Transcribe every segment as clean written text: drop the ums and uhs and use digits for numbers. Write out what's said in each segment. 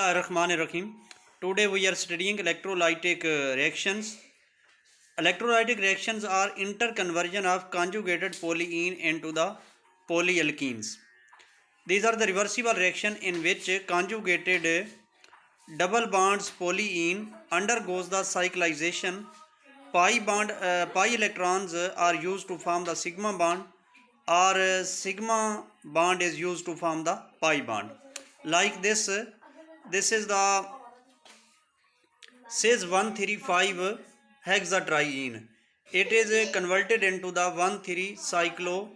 Bismillahirrahmanirrahim. Today we are studying electrolytic reactions. Electrolytic reactions are interconversion of conjugated polyene into the polyalkenes. These are the reversible reaction in which conjugated double bonds polyene undergoes the cyclization. Pi electrons are used to form the sigma bond, or sigma bond is used to form the pi bond. Like this is the cis 135 hexatriene. It is converted into the 1,3 cyclo.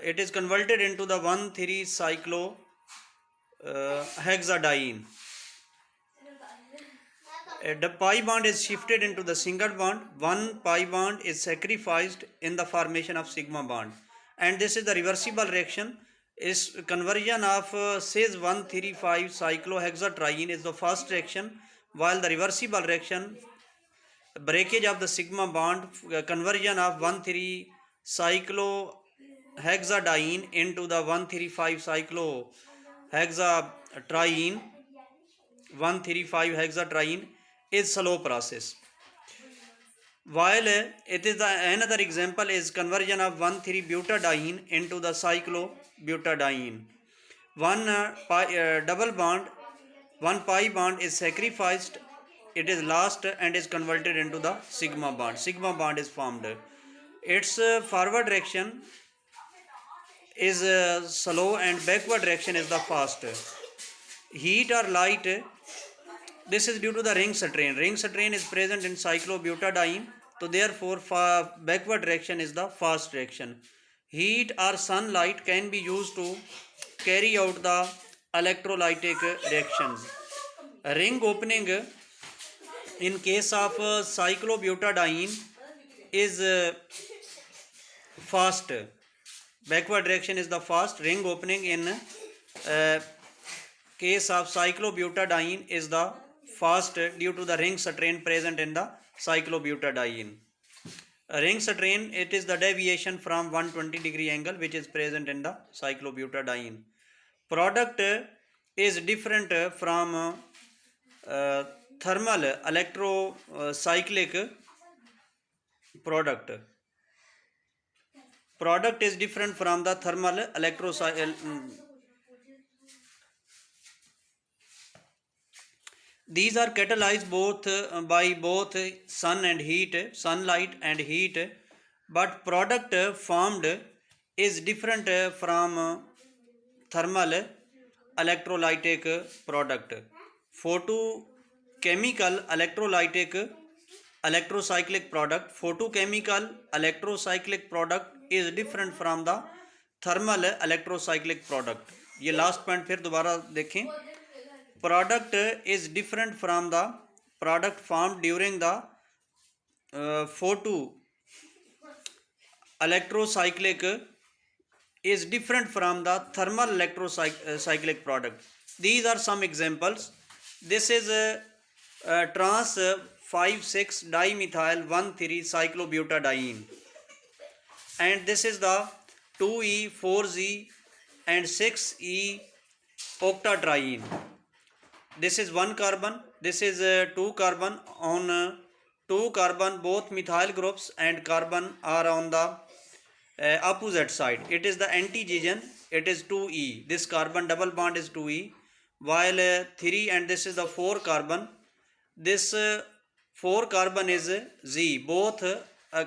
It is converted into the 1,3 cyclo hexadiene. The pi bond is shifted into the single bond. One pi bond is sacrificed in the formation of sigma bond, and this is the reversible reaction. Is conversion of cis 135 cyclohexatriene is the first reaction, while the reversible reaction, breakage of the sigma bond, conversion of 1,3 cyclohexadiene into the 135 cyclohexatriene 135 hexatriene is slow process. While it is another example is conversion of 1,3 butadiene into the cyclobutadiene. One double bond, one pi bond is sacrificed. It is lost and is converted into the sigma bond. Sigma bond is formed. Its forward direction is slow and backward direction is the fast. Heat or light, this is due to the ring strain. Ring strain is present in cyclobutadiene, so therefore backward direction is the fast direction. Heat or sunlight can be used to carry out the electrolytic reactions. Ring opening in case of cyclobutadiene is fast. Backward direction is the fast. Ring opening in case of cyclobutadiene is the fast due to the ring strain present in the cyclobutadiene. Ring strain, it is the deviation from 120-degree angle which is present in the cyclobutadiene. Product is different from thermal electrocyclic product. Product is different from the thermal electrocyclic. These are catalyzed by both sunlight and heat, but product formed is different from thermal electrolytic product. Photochemical electrocyclic product. Photochemical electrocyclic product is different from the thermal electrocyclic product. ये last point फिर दोबारा देखें. Product is different from the product formed during the photo electrocyclic is different from the thermal electrocyclic product. These are some examples. This is trans 5,6 dimethyl 1,3 cyclobutadiene, and this is the 2E 4Z and 6E octatriene. This is one carbon, this is two carbon. On two carbon, both methyl groups and carbon are on the opposite side. It is the antigen, it is 2E. This carbon double bond is 2E, while 3 and this is the 4 carbon. This 4 carbon is Z. Both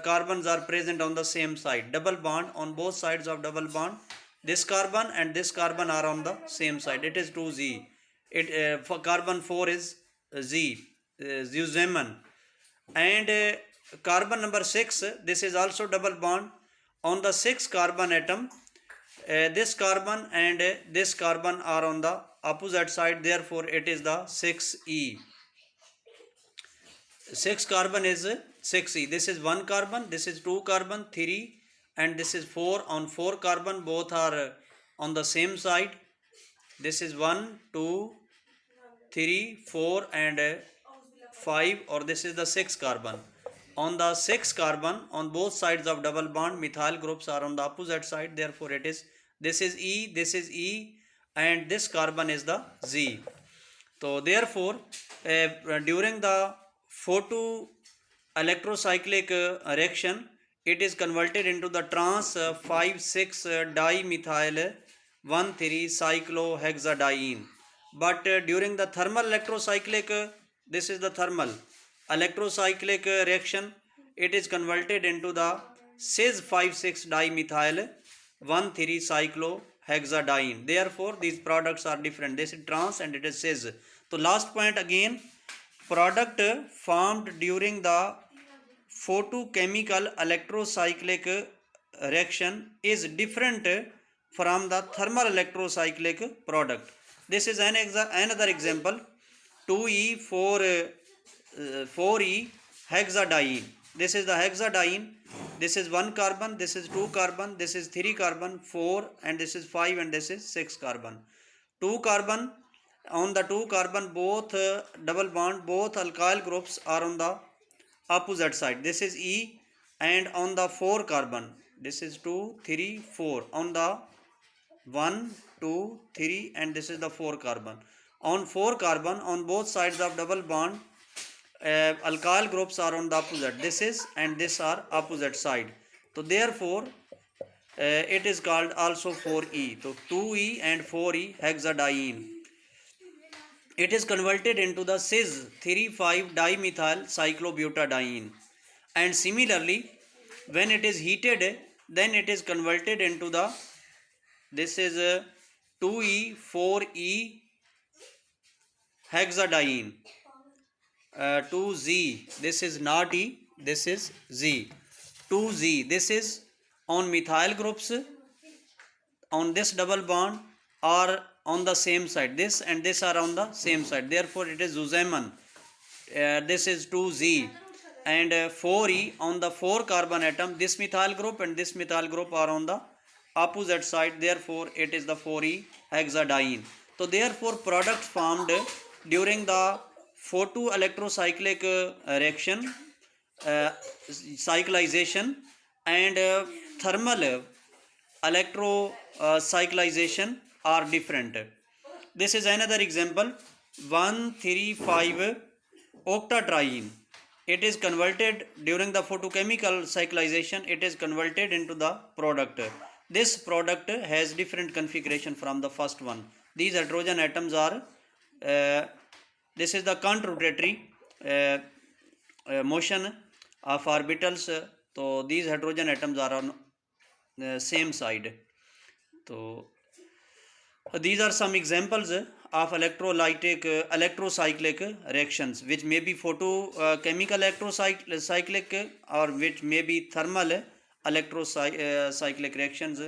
carbons are present on the same side. Double bond on both sides of double bond. This carbon and this carbon are on the same side. It is 2Z. For carbon 4 is Z, Zuzeman. And carbon number 6, this is also double bond. On the 6 carbon atom, this carbon and this carbon are on the opposite side, therefore it is the 6E. 6 carbon is 6E. This is 1 carbon, this is 2 carbon, 3 and this is 4. On 4 carbon, both are on the same side. This is 1, 2, 3, 4 and 5, or this is the 6 carbon. On the 6 carbon, on both sides of double bond, methyl groups are on the opposite side, therefore it is, this is E, and this carbon is the Z. So therefore, during the photo electrocyclic reaction, it is converted into the trans 5,6 dimethyl 1,3 cyclohexadiene. But during the thermal electrocyclic, this is the thermal electrocyclic reaction, it is converted into the cis 5,6 dimethyl 1,3 cyclohexadiene. Therefore, these products are different. This is trans and it is cis. So last point again, product formed during the photochemical electrocyclic reaction is different from the thermal electrocyclic product. This is another example, 2E4E hexadiene. This is the hexadiene. This is 1 carbon, this is 2 carbon, this is 3 carbon, 4, and this is 5, and this is 6 carbon. 2 carbon, on the 2 carbon both double bond, both alkyl groups are on the opposite side. This is E, and on the 4 carbon, this is 2, 3, 4, on the 1, 2, 3, and this is the 4 carbon. On 4 carbon, on both sides of double bond, alkyl groups are on the opposite. This is and this are opposite side. So therefore, it is called also 4E. So 2E and 4E hexadiene. It is converted into the cis 3,5 dimethyl cyclobutadiene. And similarly, when it is heated, then it is converted into the, this is 2E 4E hexadiene. 2Z, this is not E, this is Z. 2Z, this is on methyl groups on this double bond are on the same side. This and this are on the same side. Therefore, it is Zusammen. This is 2Z. And 4E on the 4 carbon atom. This methyl group and this methyl group are on the opposite side. Therefore, it is the 4E hexadiene. So, therefore, products formed during the photoelectrocyclic reaction, cyclization, and thermal electrocyclization are different. This is another example, 1,3,5 octatriene. It is converted during the photochemical cyclization, it is converted into the product. This product has different configuration from the first one. These hydrogen atoms are this is the controrotatory motion of orbitals. So these hydrogen atoms are on the same side. So these are some examples of electrocyclic reactions, which may be photochemical electrocyclic or which may be thermal electrocyclic reactions.